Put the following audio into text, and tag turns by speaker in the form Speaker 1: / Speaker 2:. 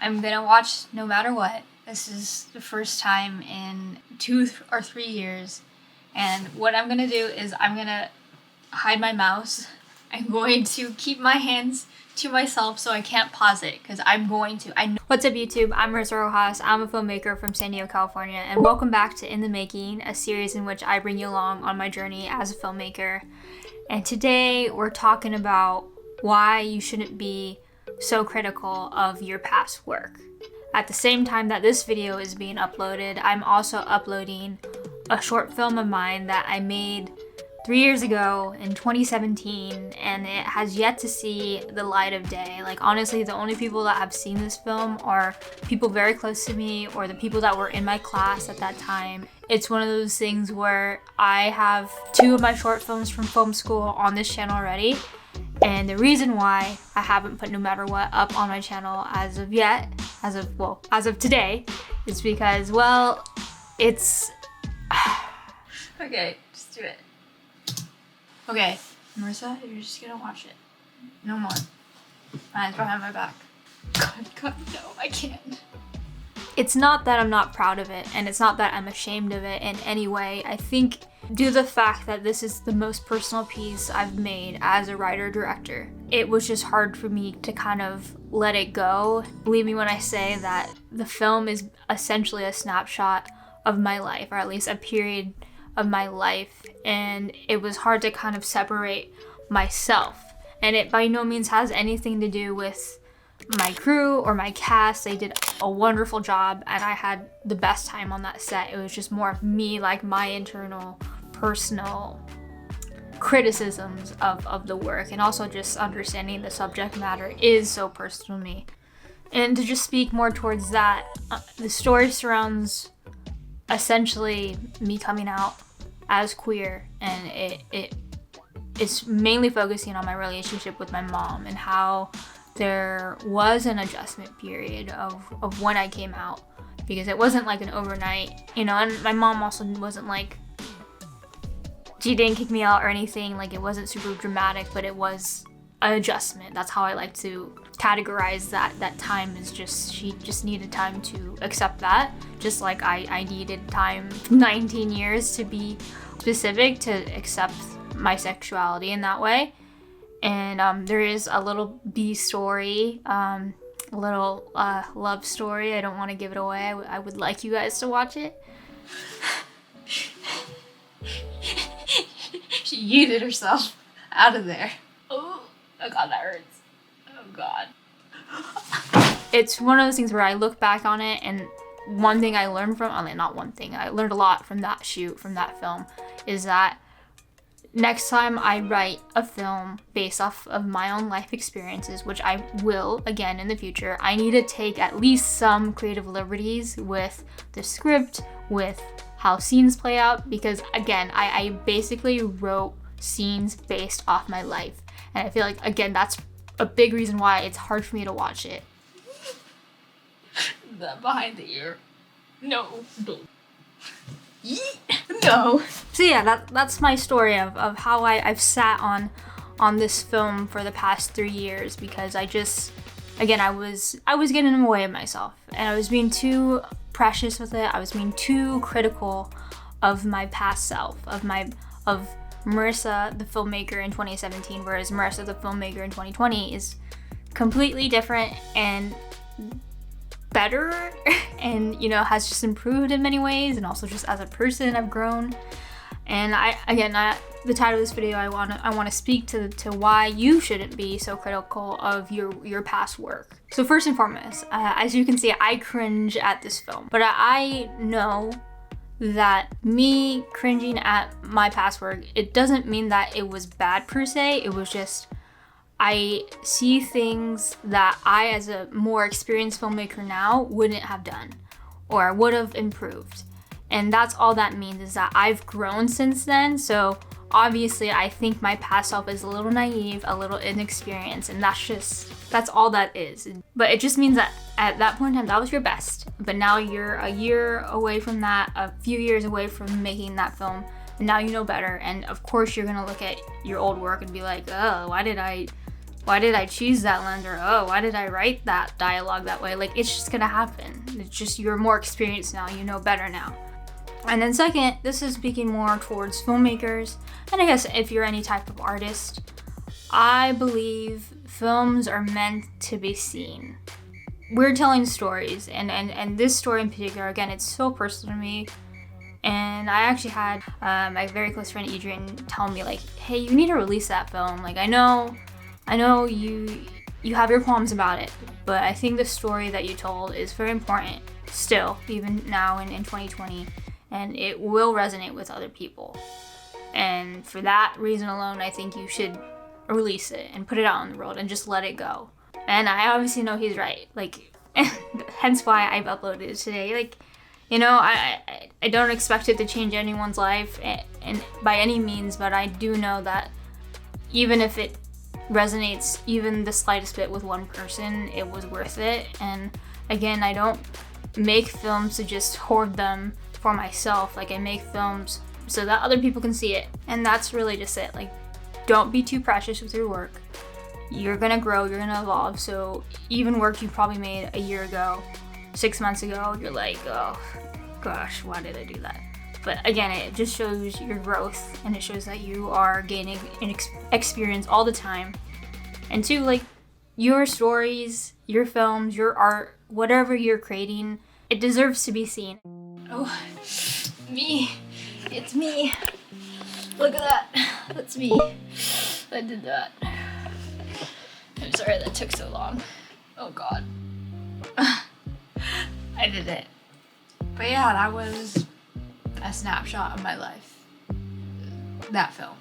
Speaker 1: I'm gonna watch no matter what. This is the first time in 2 or 3 years. And what I'm gonna do is I'm gonna hide my mouse. I'm going to keep my hands to myself so I can't pause it because I know. What's up YouTube? I'm Marissa Roxas. I'm a filmmaker from San Diego, California, and welcome back to In the Making, a series in which I bring you along on my journey as a filmmaker. And today we're talking about why you shouldn't be so critical of your past work. At the same time that this video is being uploaded, I'm also uploading a short film of mine that I made 3 years ago in 2017, and it has yet to see the light of day. Like, honestly, the only people that have seen this film are people very close to me or the people that were in my class at that time. It's one of those things where I have 2 of my short films from film school on this channel already, and the reason why I haven't put No Matter What up on my channel as of today is because, well, it's okay, just do it. Okay, Marissa, you're just gonna watch it. No more. Hands behind my back. God, no, I can't. It's not that I'm not proud of it, and it's not that I'm ashamed of it in any way. I think due to the fact that this is the most personal piece I've made as a writer-director, it was just hard for me to kind of let it go. Believe me when I say that the film is essentially a snapshot of my life, or at least a period of my life, and it was hard to kind of separate myself. And it by no means has anything to do with my crew or my cast. They did a wonderful job and I had the best time on that set. It was just more of me, like my internal personal criticisms of the work, and also just understanding the subject matter is so personal to me. And to just speak more towards that, the story surrounds essentially me coming out as queer, and it's mainly focusing on my relationship with my mom and how there was an adjustment period of when I came out, because it wasn't like an overnight, and my mom also wasn't like, she didn't kick me out or anything, like it wasn't super dramatic, but it was an adjustment. That's how I like to categorize that time, is just, she just needed time to accept that, just like I needed time, 19 years to be specific, to accept my sexuality in that way. And there is a little B story, a little love story. I don't want to give it away. I would like you guys to watch it. She yeeted herself out of there. Oh God, that hurts. Oh God. It's one of those things where I look back on it, and one thing I learned from, not one thing, I learned a lot from that shoot, from that film, is that next time I write a film based off of my own life experiences, which I will again in the future, I need to take at least some creative liberties with the script, with how scenes play out, because again, I basically wrote scenes based off my life. And I feel like, again, that's a big reason why it's hard for me to watch it. The behind the ear. No. No. So yeah, that's my story of how I've sat on this film for the past 3 years, because I was getting in the way of myself, and I was being too precious with it. I was being too critical of my past self, of Marissa the filmmaker in 2017, whereas Marissa the filmmaker in 2020 is completely different and better, and has just improved in many ways, and also just as a person I've grown. And the title of this video, I want to speak to why you shouldn't be so critical of your past work. So first and foremost, as you can see, I cringe at this film, but I know that me cringing at my past work, it doesn't mean that it was bad per se. It was just, I see things that I, as a more experienced filmmaker now, wouldn't have done or would have improved. And that's all that means, is that I've grown since then. So obviously I think my past self is a little naive, a little inexperienced, and that's all that is. But it just means that at that point in time, that was your best. But now you're a year away from that, a few years away from making that film, and now you know better. And of course you're gonna look at your old work and be like, oh, why did I why did I choose that lens, or oh, why did I write that dialogue that way? Like, it's just gonna happen. It's just, you're more experienced now, you know better now. And then second, this is speaking more towards filmmakers, and I guess if you're any type of artist, I believe films are meant to be seen. We're telling stories, and this story in particular, again, it's so personal to me. And I actually had my very close friend Adrian tell me, like, hey, you need to release that film. Like, I know you have your qualms about it, but I think the story that you told is very important still, even now in 2020, and it will resonate with other people. And for that reason alone, I think you should release it and put it out in the world and just let it go. And I obviously know he's right, like, hence why I've uploaded it today. Like, you know, I don't expect it to change anyone's life and by any means, but I do know that even if it resonates even the slightest bit with one person, it was worth it. And again, I don't make films to just hoard them for myself. Like, I make films so that other people can see it, and that's really just it. Like, don't be too precious with your work. You're gonna grow, you're gonna evolve. So even work you probably made a year ago, 6 months ago, you're like, oh gosh, why did I do that? But again, it just shows your growth, and it shows that you are gaining an experience all the time. And two, like, your stories, your films, your art, whatever you're creating, it deserves to be seen. Oh, me. It's me. Look at that. That's me. I did that. I'm sorry that took so long. Oh God. I did it. But yeah, that was a snapshot of my life. That film.